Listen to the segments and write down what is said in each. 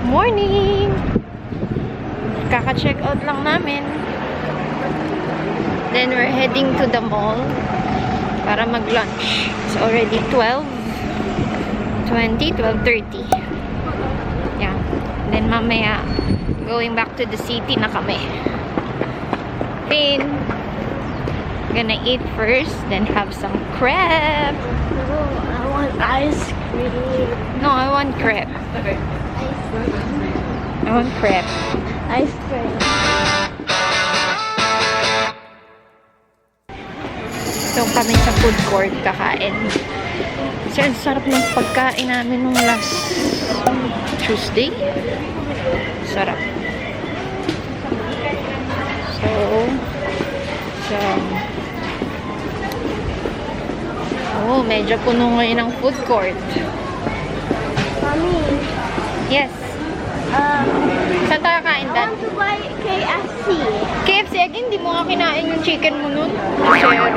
Morning! Kaka-check out lang namin. Then we're heading to the mall para mag-lunch. It's already 12:30. Yeah. Then mamaya, going back to the city na kami. Then, gonna eat first, then have some crepe. No, I want ice cream. No, I want crepe. Okay. I want crepe. Ice cream. So kami sa food court kakain. Kasi ang sarap ng pagkain namin nung last Tuesday. Sarap. So, oh, medyo puno ngayon ang food court. Mommy, Yes. Saan tayo kain, I Dad? want to buy KFC. KFC again, hindi mo nga kinain yung chicken mo nun. Zero.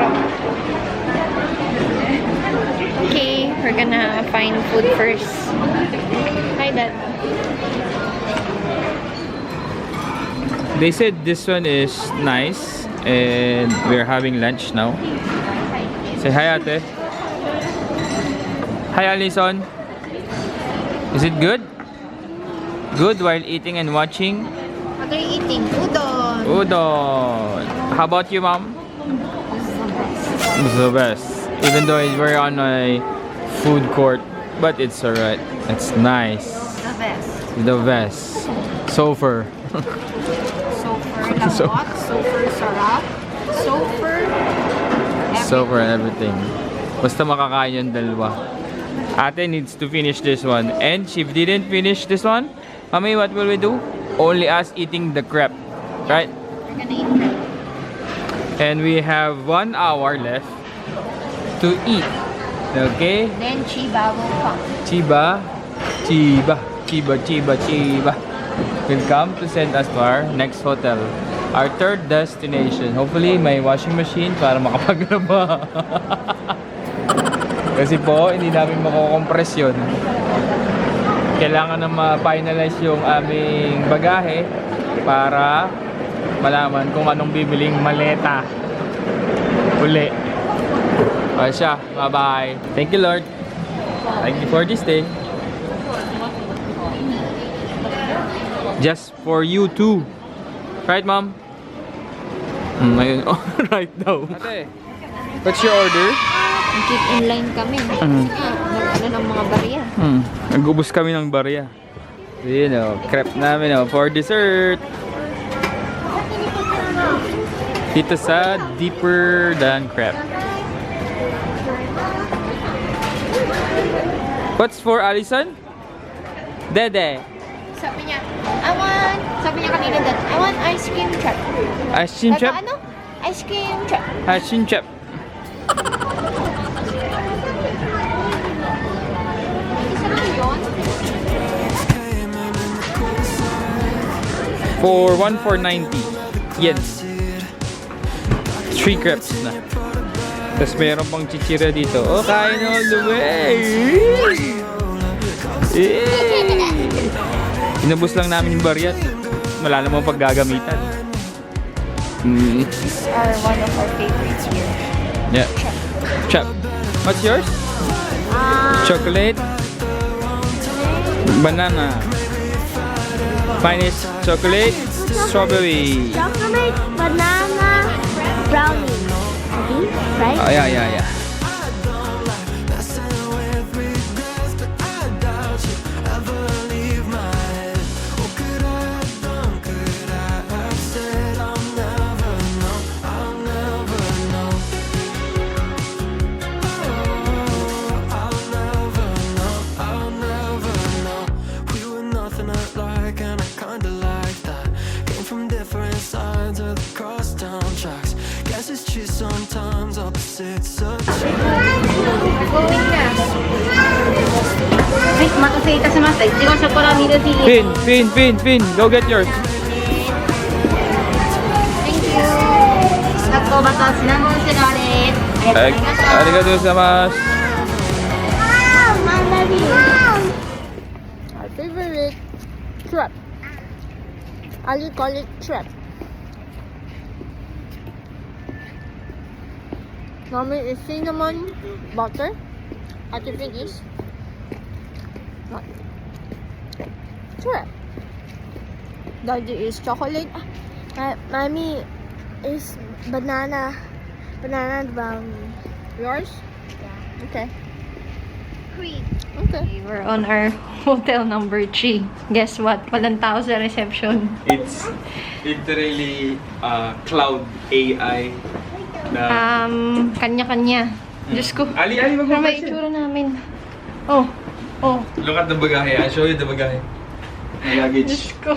Okay, we're gonna find food first. Hi, Dad. They said this one is nice and we're having lunch now. Say hi, ate. Hi, Alison. Is it good? Good while eating and watching? What are you eating? Udon. Udon. How about you, Mom? It's the best. Even though we're on a food court, but it's alright. It's nice. The best. The best. Sofer. Sofer lambot, sofer sarap, sofer Sofer and everything. Basta makakain yung dalawa. Ate needs to finish this one. And if didn't finish this one, Mommy, what will we do? Only us eating the crepe. Right? We're gonna eat crepe. And we have 1 hour left to eat. Okay? Then Chiba will come. Chiba will come to send us to our next hotel. Our third destination. Hopefully, may washing machine para makapaglaba. Kasi po, hindi namin makukompress yun. Kailangan na ma-finalize yung aming bagahe para malaman kung anong bibiling maleta. Uli. O siya, bye-bye. Thank you, Lord. Thank you for this day. Just for you too. Right, Mom? Ayun. Oh, right now. Ate, what's your order? Keep in line kami. Ano ng mga barya. Nag-ubos kami ng barya. So, yun o, crepe namin o, for dessert. Dito sa Deeper Than Crepe. What's for Alison? Dede. Sabi niya kanina, Dad, I want ice cream truck. Ice cream chip? Ano? Ice cream truck. Ice cream chip. Isa lang yun? For 1,490 yen. 3 crepes na. Tapos mayroon pang chichira dito. Oh, kain all the way! Inubos lang namin yung baryat. Wala namang paggagamitan. These are one of our favorites here. Yeah. Chop. What's yours? Chocolate. Banana. Mine is chocolate. Strawberry. Chocolate, banana, brownie. Okay, right? Oh, yeah. Sometimes opposites attract. Going na. はい、お待たせいたしました。いちごショコラミルフィーユ。 Pin. Go get yours. Thank you. 納豆バターシナモンシュガーです。ありがとうございました。 Arigatou gozaimasu. Wow, Mama, wow. Our favorite. Trap. Ali call it trap. Mommy is cinnamon butter. Ate Pin is what? Trap. Daddy is chocolate. Mommy is banana brownie. Yours? Yeah. Okay. Cream. Okay. We're on our hotel number 3. Guess what? Walang tao sa reception. It's literally cloud AI na... Kanya-kanya. Diyos ko. Ali, Pero may mag-question. itsura namin. Oh. Oh. Look at the bagahe. I'll show you the bagahe. The luggage. Diyos ko.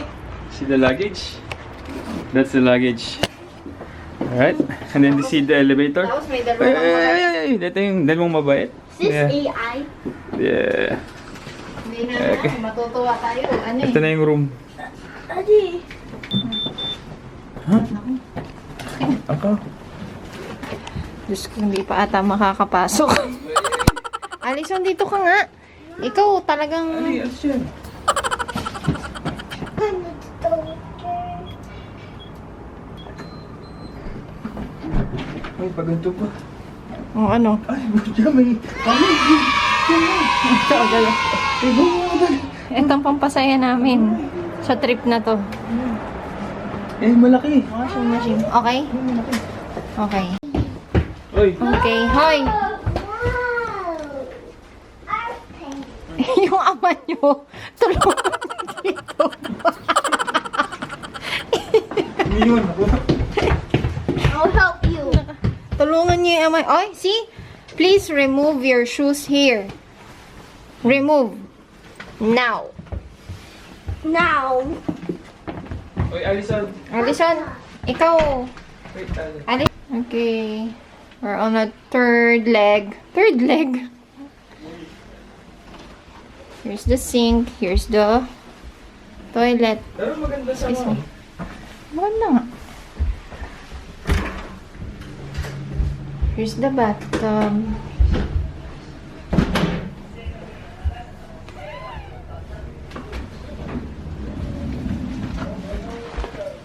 See the luggage? That's the luggage. Alright. And then you see the elevator. Tapos may Ay, dalawang ay, ay, ay, ay. Dito yung dalawang mabait. Is this Yeah. AI? Yeah. Hindi na Okay. matutuwa tayo. Ano Ito na yung room. Daddy. Ako. Diyos ko, hindi pa ata makakapasok. Alison, dito ka nga. Ikaw talagang... Ali, ano siya? Ay, paganto pa. Oh, ano? Ay, budya may... Ito, agad. Ito ang pampasaya namin sa trip na to. Eh, malaki. Washing machine. Okay? Okay. Oy. Okay. Hoy! Yung ama nyo, tulungan dito. Hindi yun ako. I'll help you. Tulungan niyo yung ama. Oy, see? Please remove your shoes here. Remove. Now. Now. Oy, Alison. Alison, ikaw. Wait, Ali. Ali. Okay. We're on a third leg. Third leg. Here's the sink. Here's the toilet. Pero maganda sa Excuse mo. me. Maganda nga. Here's the bathtub.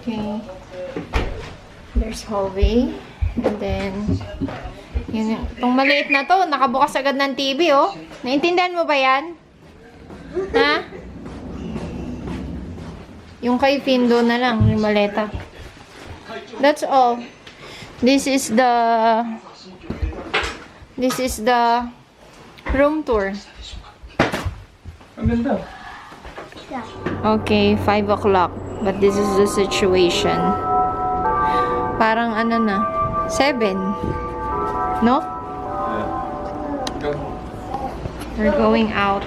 Okay. There's hallway. And then, yun, itong maliit na to, nakabukas agad ng TV, oh. Naintindihan mo ba yan? Ha? Yung kay Findo na lang, yung maleta. That's all. This is the room tour. Ang ganda. Okay, 5 o'clock. But this is the situation. Parang ano na, 7. No? Go. We're going out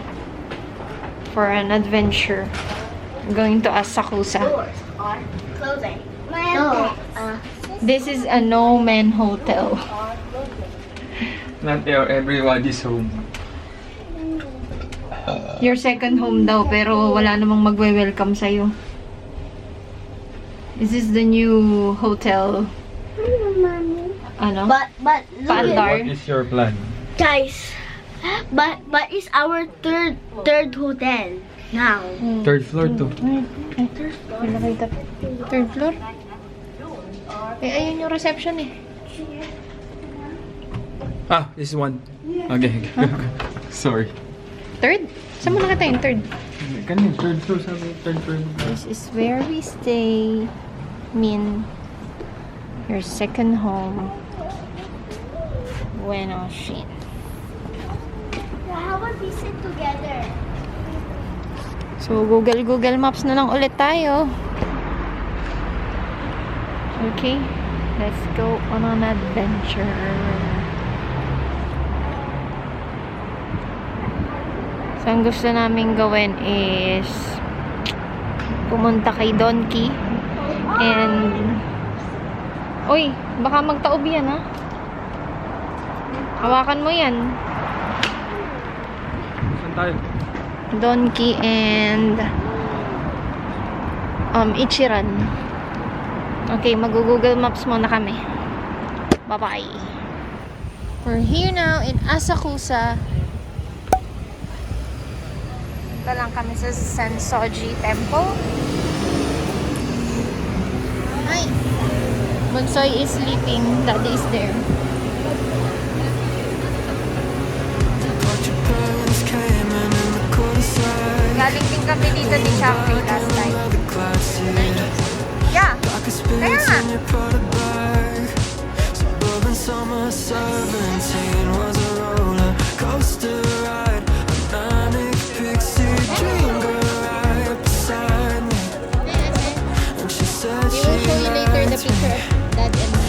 for an adventure. We're going to Asakusa. Doors are closing. No. This is a no-man hotel. Not everybody's home. Your second home daw, pero wala namang magwe-welcome sa'yo. This is the new hotel. Ano? But look Pandar. What is your plan? guys. But it's our third hotel now. Third floor to. May nakita. Third floor? Eh, ayun yung reception eh. Ah, this one. Okay. Sorry. Third? Saan mo nakita yung third? Kanina, third floor sabi. Third floor. This is where we stay. Min. Your second home. Bueno, shit. How about we sit together? So, Google Maps na lang ulit tayo. Okay. Let's go on an adventure. So, ang gusto namin gawin is pumunta kay Donkey. And uy, baka magtaob yan, ha? Hawakan mo yan. Saan tayo? Donkey and Ichiran. Okay, mag-Google Maps muna kami. Bye-bye. We're here now in Asakusa. Punta lang kami sa Sensoji Temple. Hi! Bunsoy is sleeping. Daddy is there. But your parents came in the cold side. Galing din kami dito ni Shopee last time. The classic. Yeah! Like a spirits Kaya nga. in your product bag. Suburban summer 17 was a roller coaster ride. A manic pixie dream girl right beside me. And she said We will show you later the picture of Dad and me.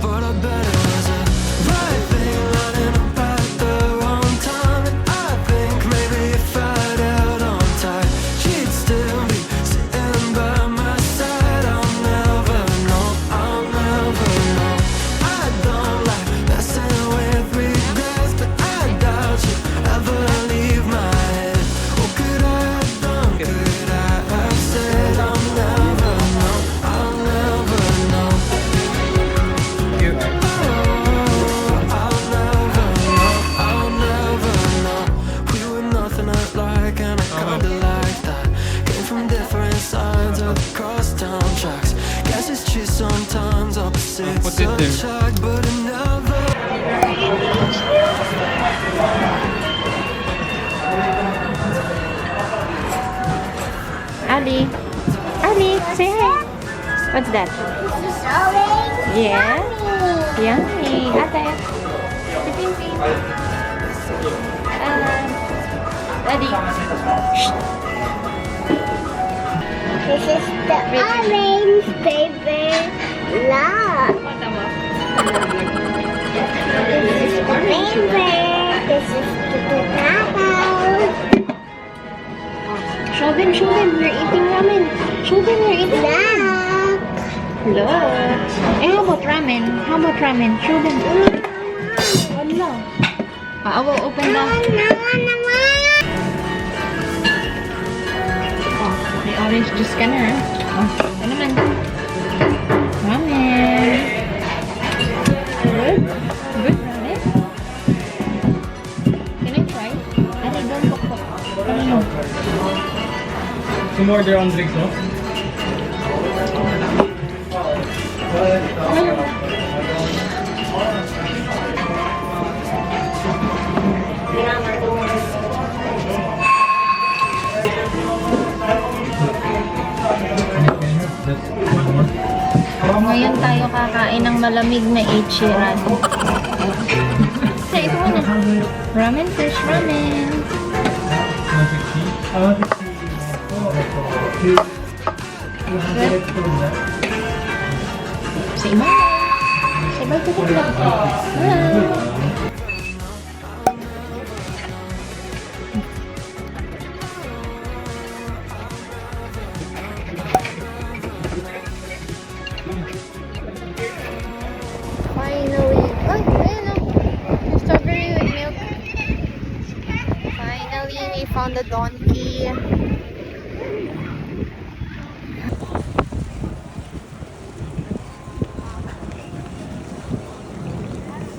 but I bet it was a right thing running up at the wrong time. And I think maybe if I'd held on tight, she'd still be sitting by my side. I'll never know, I'll never know. I don't like messing with regrets, but I doubt you'd ever leave my head. What could I have done? Could I have said I'll never know, I'll never know. I'll never know. We were nothing alike, and I kinda like that. Came from different sides of the crosstown tracks. Guess it's true sometimes opposites Put it there. attract, but it never. Ali. Ali, say hi. What's that? Yes. Yummy. Ate. Pipi. Daddy. This is the orange baby. Look. This is the baby. This is the potato. Show them. We're eating ramen. Show them we're eating ramen. Look. Look. Eh, how about ramen? Show them. Wala. I will open the... Oh, the orange juice ka na. Oh, ito naman. Ramen. Good? Good ramen? Can I try? Ali, don't pokpok. Ano? Some order on drinks, no? Ngayon tayo kakain ng malamig na ichiran. Sa ito muna. Ramen fish, ramen. Sa iba. Sa iba ito lang. Finally. Ay, ayun o. Yung strawberry with milk. Finally, we found the donkey.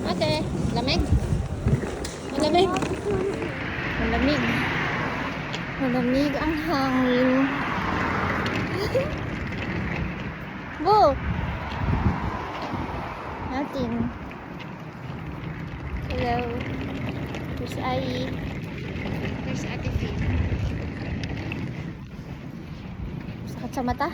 Ate, lamig? Malamig? Malamig. Malamig ang hangin. Bo! Natin. Hello. There's Ai. There's Ate Fee. Sakit sa mata?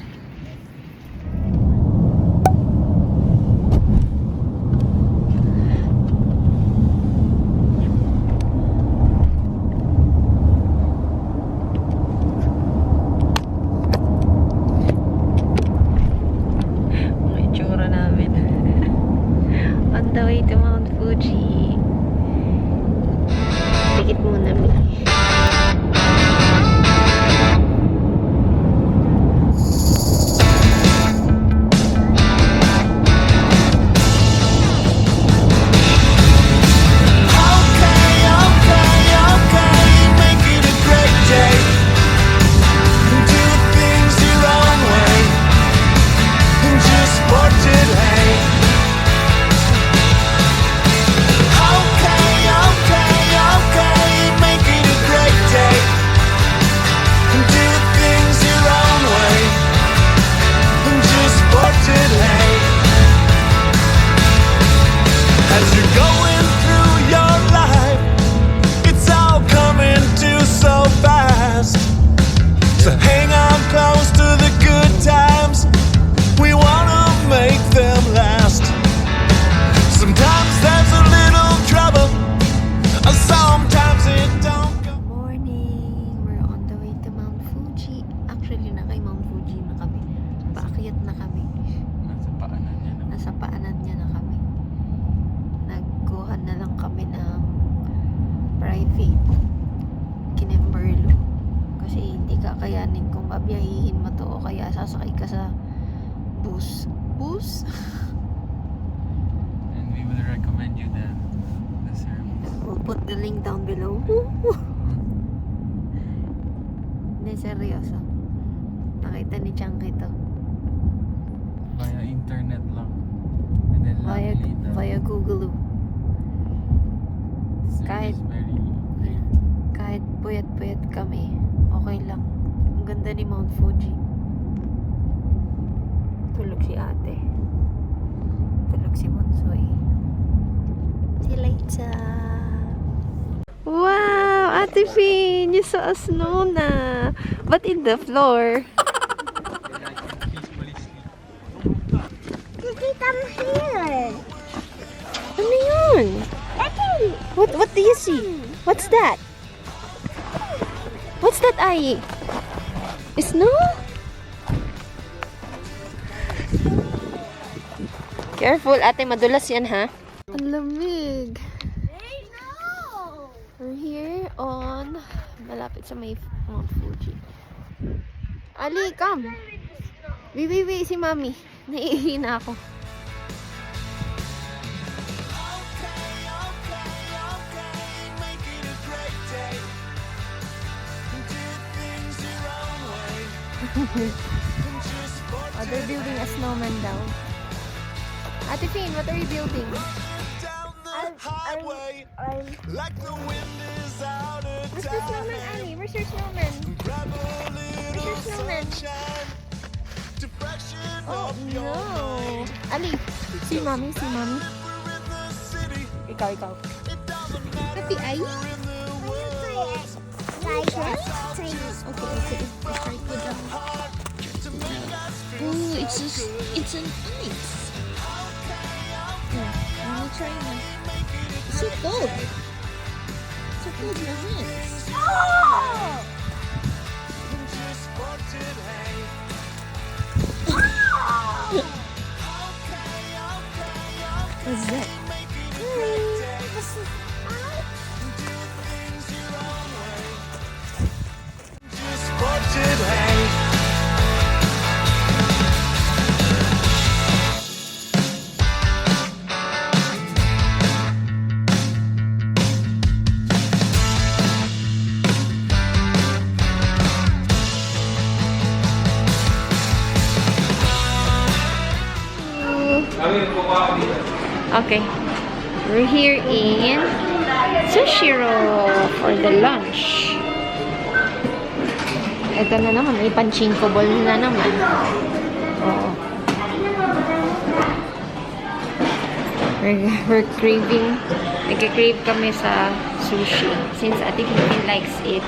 Itsura namin. On the way to Mount Fuji. Tikit muna bili. kakayanin kung babiyahihin mo to o kaya sasakay ka sa bus. Bus? And we will recommend you the service. We'll put the link down below. Hindi, seryoso. Nakita ni Changki to. Via internet lang. And then Via Google. Kahit puyat-puyat kami, okay lang. Ang ganda ni Mount Fuji. Tulog si ate. Tulog si Monsoy. See you later. Wow! Ate Fin! You saw a snow na! But in the floor. Did it come here? Ano yun? What do you see? What's that? What's that, Ai? Snow? Careful, ate, madulas yan, ha? Ang lamig. Hey, no! We're here on malapit sa may Mount Fuji. Ali, come. Wait, si Mami. Naiihi na ako. Oh, they're building a snowman daw. Ate Fin, what are you building? Like the wind is out of Where's the snowman, Ali? Where's your snowman? Where's your snowman? to freshen Oh, up your no. mind. Ali, si Mami. In the city, Ikaw. it doesn't matter Happy Ai? in the world. Like that. Okay. Try to down. Oh, it's an ice. Let me try na. It's so cold. So cold in your hands. Just spotted, hey. What's that? Just spotted, hey. Okay. We're here in Sushiro for the lunch. Ito na naman, may panchinko ball na naman. Oo. We're craving. Nagka-crave kami sa sushi. Since Ate Fin likes it.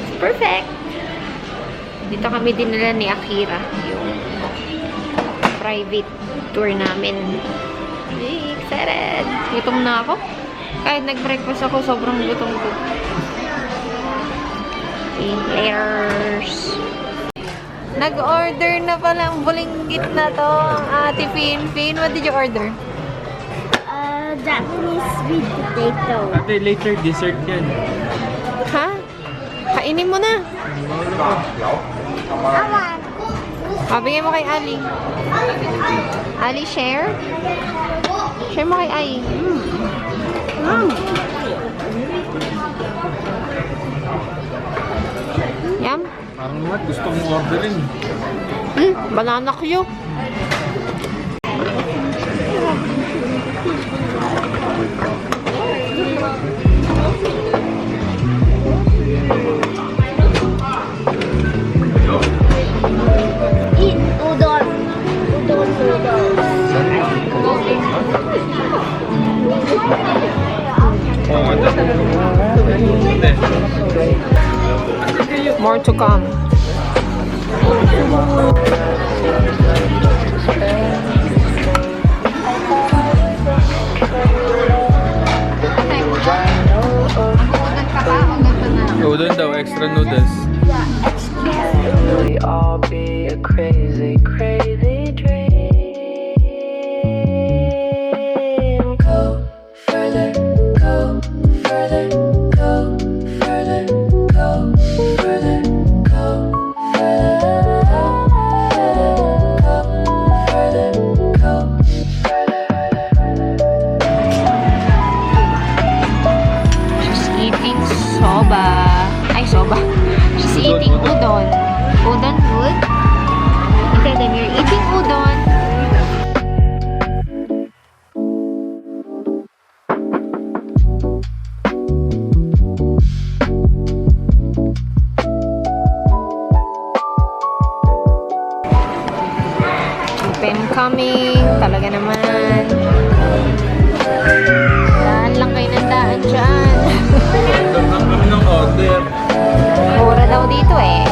It's perfect! Dito kami dinala ni Akira. Yung private tour namin. Hey, excited! Gutom na ako. Kahit nag-breakfast ako, sobrang gutom ko. Okay, laters. Nag-order na pala ang bulinggit na to, ang Ate Fin. Fin, what did you order? Japanese sweet potato. Ate, later dessert yan. Ha? Kainin mo na. Awan. Bigyan mo kay Ali. Ali, share? Share mo kay Ai. Yum? Parang naman gusto mong orderin. Banana Q. Eat udon. Udon noodles. More to come. Udon daw, extra noodles. We all be a crazy, crazy dream. Go further, go further, go further, go further. coming. Talaga naman. Daan lang kayo ng daan dyan. Order lang kami ng order. Mura daw dito eh.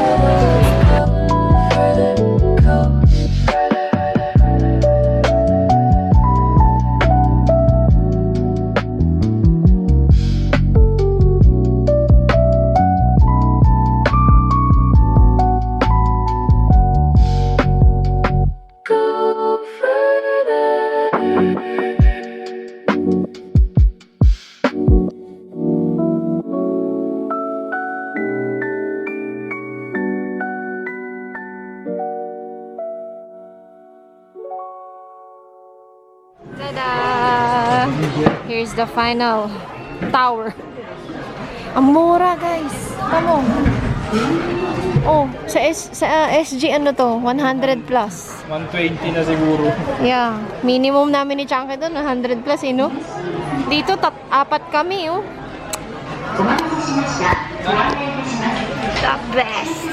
Go further. Tada! Here's the final tower. Ang mura, guys. Tamo. Oh, sa SG ano to? 100 plus. 120 na siguro. Yeah. Minimum namin ni Chunky doon, 100 plus, eh, no? Dito, apat kami, oh. The best.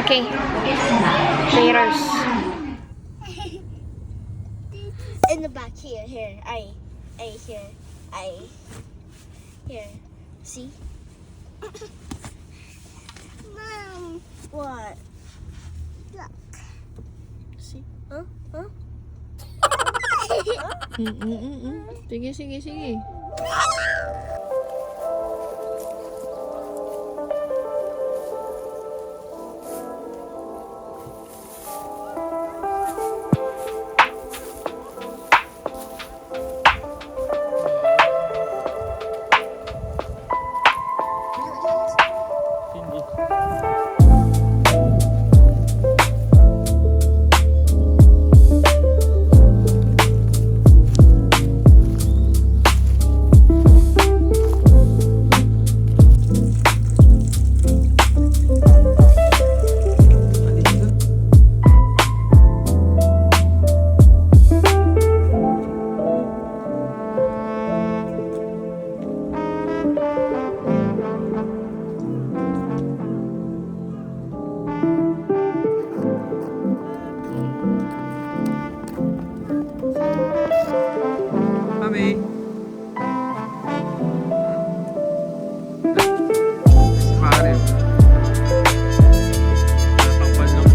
Okay. Laters. In the back here, here, here, here. See? Mom, what? Look. See? Huh? Sige, sige, sige. Mami. Mario. Takpan lang.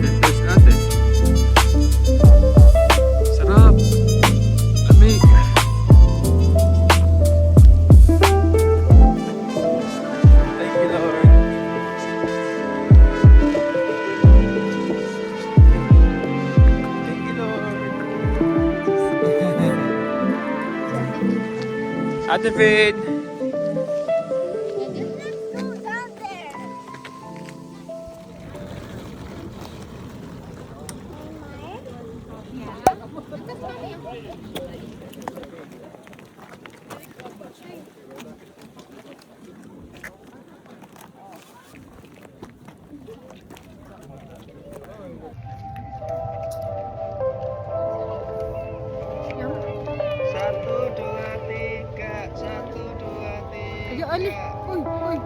Test natin. Sarap. Lamig. Thank you, Lord. Thank you, Lord. Ate Fade. No, down there. Satu, dua, tiga. Satu, dua, tiga. Ali. Uy, uy.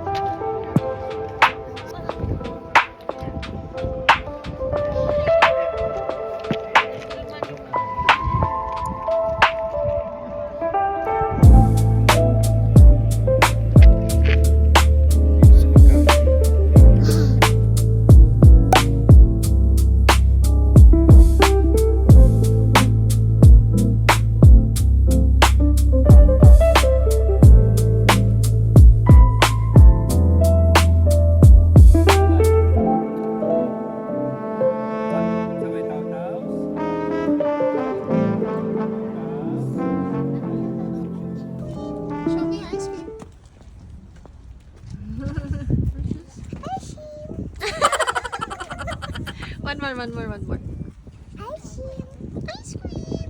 Show me ice cream. One more. Ice cream. Ice cream.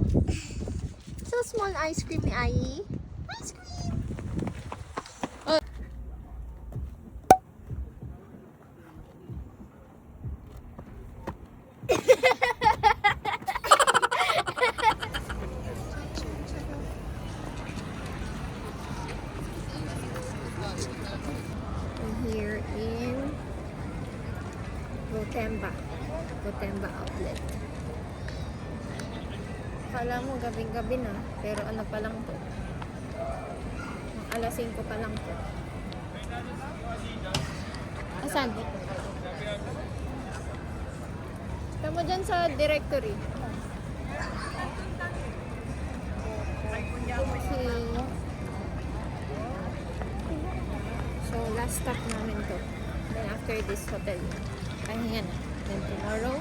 So small ice cream ni Ai. Ice cream. Kala mo gabing-gabi na, pero ano pa lang to. Alas 5 pa lang to. Asan? Tama dyan sa directory. Okay. So, last stop namin to. Then after this hotel. Pahinga na. Then tomorrow,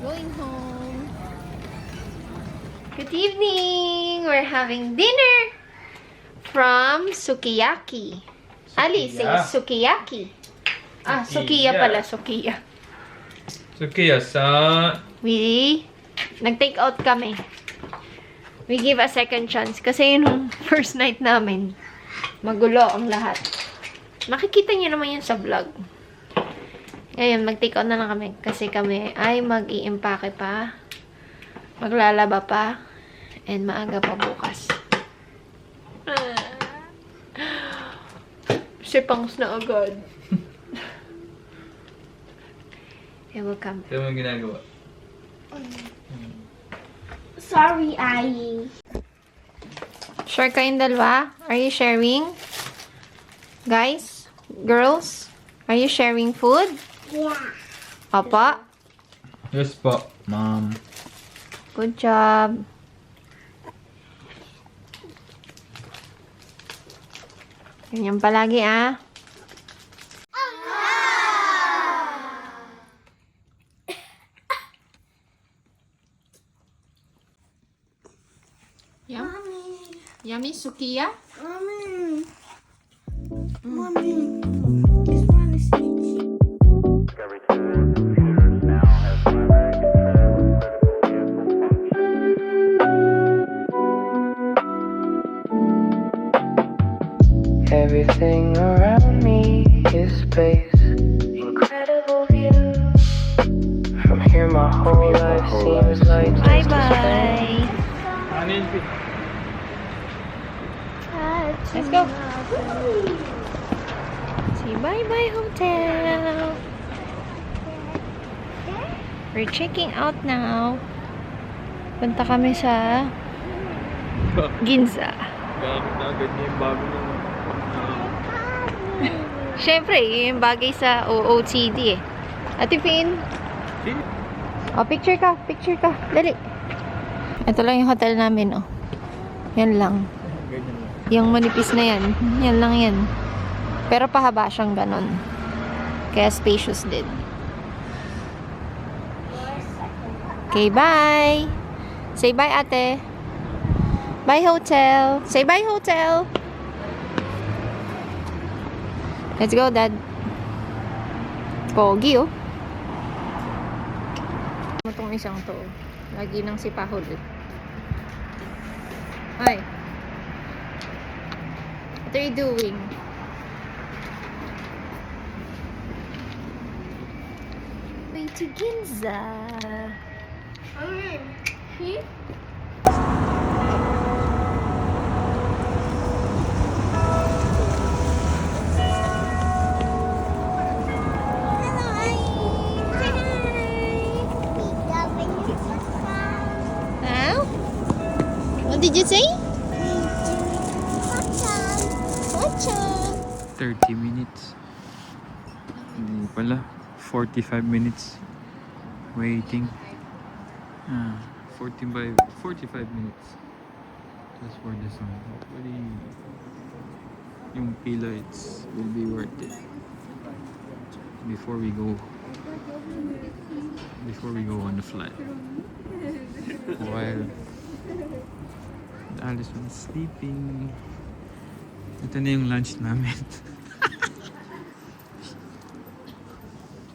going home. Good evening! We're having dinner from Sukiyaki. Ali, say Sukiyaki. Ah, Sukiya pala, Sukiya. Sukiya-san. Nag-take out kami. We give a second chance. Kasi yung first night namin, magulo ang lahat. Makikita niyo naman yun sa vlog. Ngayon, mag-take out na lang kami. Kasi kami ay mag-i-impake pa. Maglalaba pa. And maaga pa bukas. Sipangs na agad. It will come. Ito mo ginagawa. Sorry, Ai. Share kayong dalawa? Are you sharing? Guys? Girls? Are you sharing food? Yeah. Papa? Yes po, ma'am. Good job. Ganyan palagi, ah. Yum. Yummy Sukiya? Mommy. Mommy. This one is itchy. Everything around me is space. Incredible view. From here, my whole life seems like just a span. Ano yun? Let's go. Say bye-bye, hotel. We're checking out now. Punta kami sa Ginza. Bakit na agad niya yung bago na? Siyempre, yun yung bagay sa OOTD eh. Ate Finn. Oh, picture ka. Picture ka. Dali. Ito lang yung hotel namin, oh. Yan lang. Yung manipis na yan. Yan lang yan. Pero pahaba siyang ganon. Kaya spacious din. Okay, bye! Say bye, ate. Bye, hotel. Say bye, hotel. Let's go, Dad. Pogi, oh. Itong isang to. Lagi nang sipahol, eh. Hi. What are you doing? Way to Ginza. See? Now? What did you say? 30 minutes. Hindi pala. 45 minutes. Waiting. 45 minutes. Just for the song. Hopefully, yung pila, will be worth it. Before we go on the flight. While Alice was sleeping. Ito na yung lunch namin.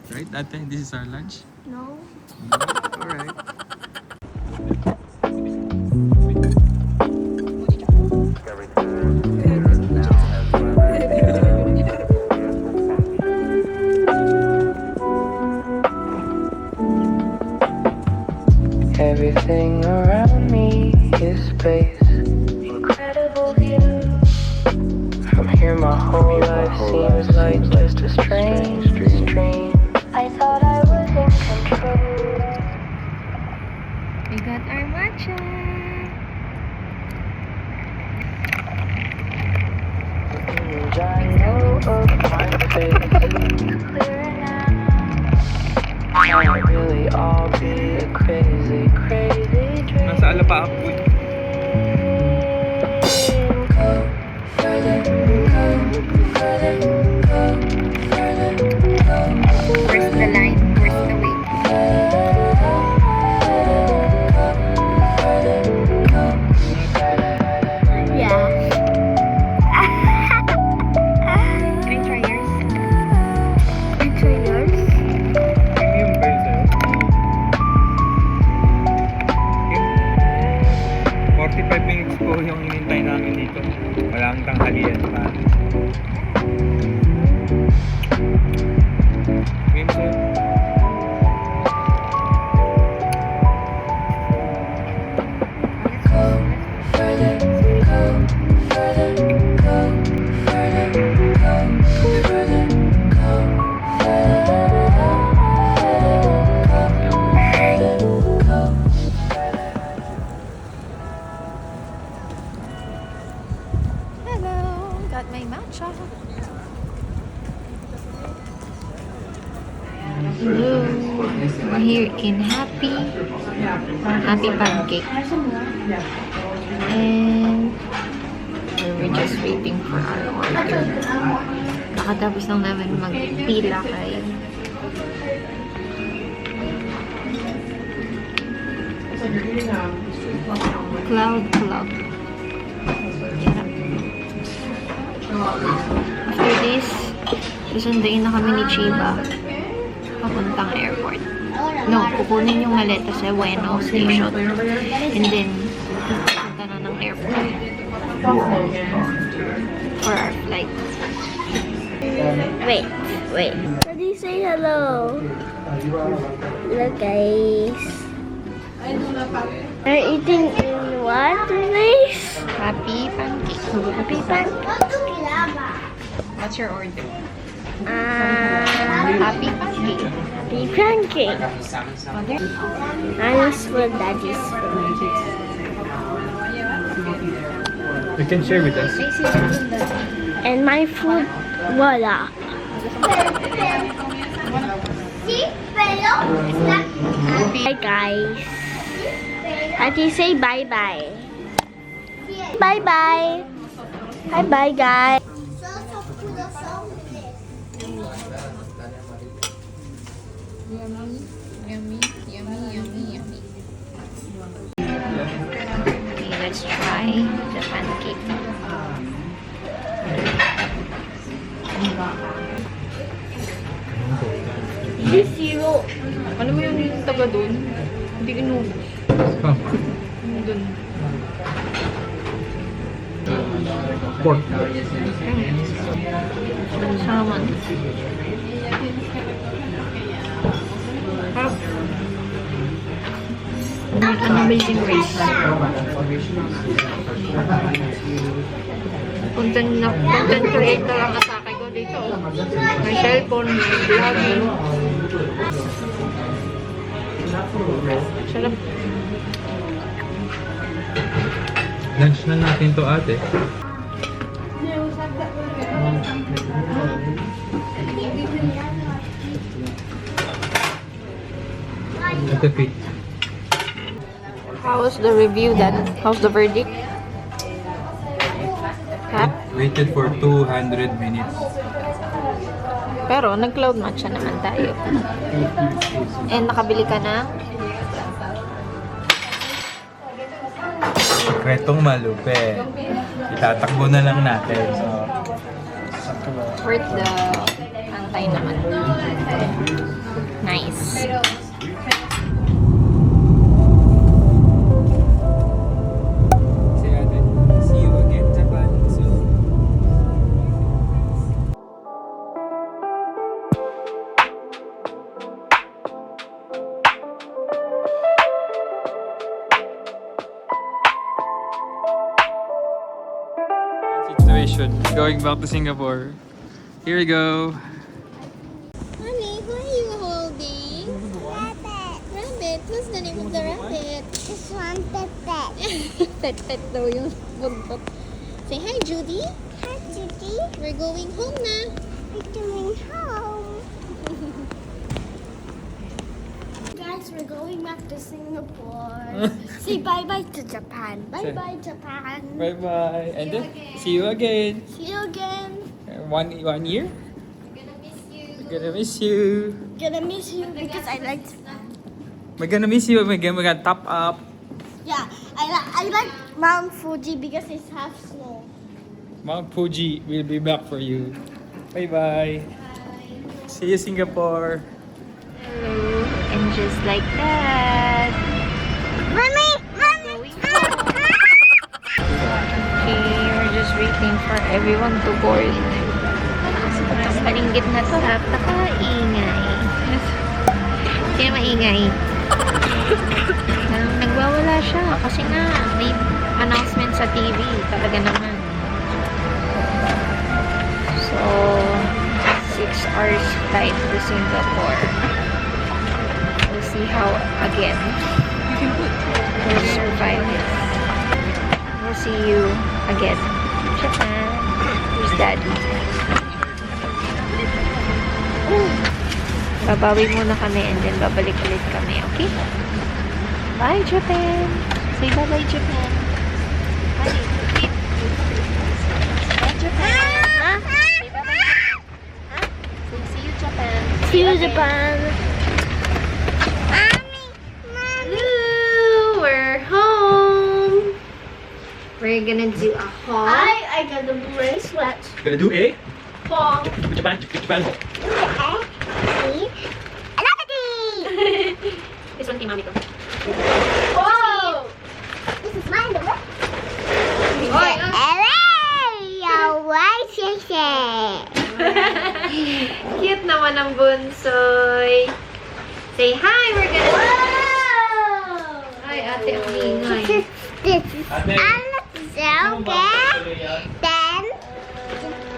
Right, ate? This is our lunch? No. Alright. Everything around me is space. Incredible view. From here, my whole life seems like just a strange dream. I thought I was in control. We got our matcha. 'cause I know of my face. Might really all be a crazy, crazy dream. Nasa Alapaan po. Where's the line? Where's the way? Yeah. Can I try yours? Ito yours? Premium ba yun sa'yo? 45 minutes po yung inintay namin dito. Walang tanghalian pa. Premium sa'yo? Hello, got my matcha. Hello, we're here in Happy Pancake. And we're just waiting for our order. Nakatapos lang namin magpila kay Cloud. Yeah. After this, susunduin na kami ni Chiba papuntang airport. No, kukunin yung maleta sa Ueno Station. And then, pupunta na ng airport for our flight. Wait. Daddy, say hello. Look, guys. They're eating in what place? Happy Pancake. Happy Pancake. What's your order? Happy Pancake. Happy Pancake. Mommy's food, Daddy's food. You can share with us. And my food, voila. Bye, guys. Daddy, say bye-bye. Bye-bye. Bye-bye, guys. Yummy. Okay, let's try the pancake. This zero. Ano mo yung taga dun? Hindi inubos. Dun. Pork. Salmon. An amazing race. Content creator ang atake ko dito. May cellphone, may vlogging. Sarap. Lunch na natin to, ate. Ate Pete. How's the review then? How's the verdict? Kat? Waited for 200 minutes. Pero nag-cloud matcha naman tayo. And nakabili ka na? Kretong malupe. Itatakbo na lang natin. So, Worth the antay naman. Nice. say ate, see you again, Japan. Soon. Situation. Going back to Singapore. Here we go. Honey, who are you holding? Rabbit. What's the name of the rabbit? This one, Pet. Pet daw yung buntot. Say hi, Judy. Hi, Judy. We're going home na. We're going home. Guys, we're going back to Singapore. Say bye-bye to Japan. Bye-bye, Japan. Bye-bye. And then, see you again. See you again. 1 year? Gonna miss you. Gonna miss you. Gonna miss you because I like. We're gonna miss you. We're gonna top up. Yeah, I like Mount Fuji because it's half snow. Mount Fuji will be back for you. Bye-bye. See you, Singapore. Hello. And just like that. Mommy, Okay, we're just waiting for everyone to board. Itong palinggit na to, napakaingay. Kaya maingay. Nagwawala siya kasi nga may announcement sa TV. Talaga naman. So, 6 hours flight to Singapore. We'll see how again we'll survive it. We'll see you again. Japan. Where's Daddy? Babawi muna kami and then babalik ulit kami, okay? Bye, Japan! Say bye-bye, Japan! Bye, bye, Japan! Huh? Say bye-bye, huh? Say see you, Japan! see you, Japan. Hello! We're home! We're gonna do a haul. I got the bracelet. Gonna do a Pong. Japan. This one kay Mami ko. Whoa! This is mine, the book. Cute naman ang bunsoy. Say hi, we're gonna... Hi, ate, ang ingay. This is Alexander. Then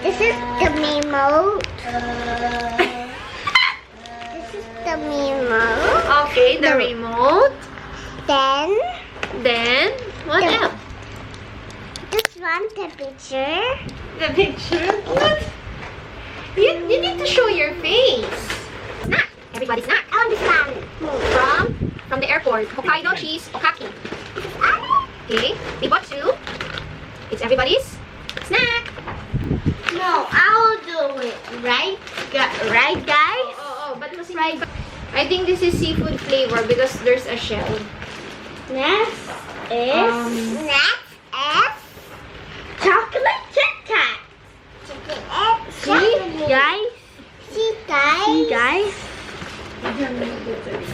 this is the remote. This is the remote. Okay, the remote. Then What else? this one, the picture. The picture? What? You need to show your face. Snack. Everybody snack. I want this one. From the airport. Hokkaido cheese okaki. Okay. We bought 2. It's everybody's snack. No, I'll do it. Right? Right, guys? But right. I think this is seafood flavor because there's a shell. Next is chocolate Kit Kat. See, guys?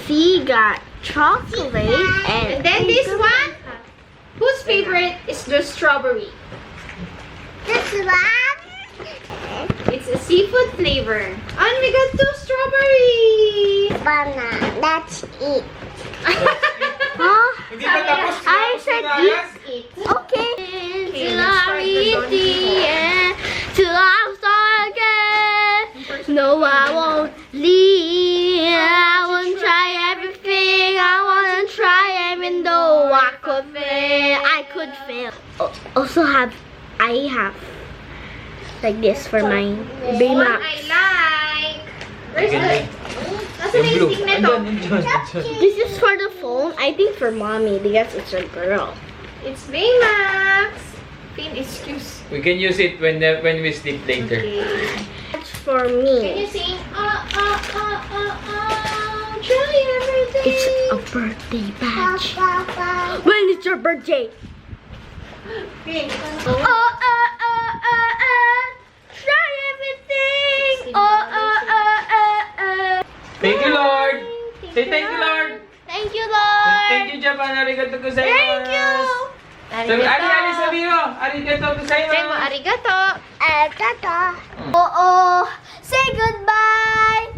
See, got chocolate And then this one, whose favorite is the strawberry? This one. It's a seafood flavor. And we got 2 strawberry. Banana. That's it. Huh? Hindi pa tapos I said Sinayas? it. Okay. Okay, let's start the Zone Till I'm start again. No, I won't leave. I won't try everything. I wanna try even though I could fail. Also I have like this for my One Baymax. I like. Where's the... Nasa na yung stick nito? This is for the phone. I think for mommy because it's a girl. It's Baymax. Pin excuse. We can use it when we sleep later. Okay. That's for Can you me. sing? Try everything. It's a birthday badge. When is your birthday? Okay. Try everything. Thank you, Lord. Say thank you, Lord. Thank you, Lord. Thank you, Japan. Arigato gozaimasu. Thank you. Ari, sabi mo. Arigato gozaimasu. Say mo arigato. Say goodbye.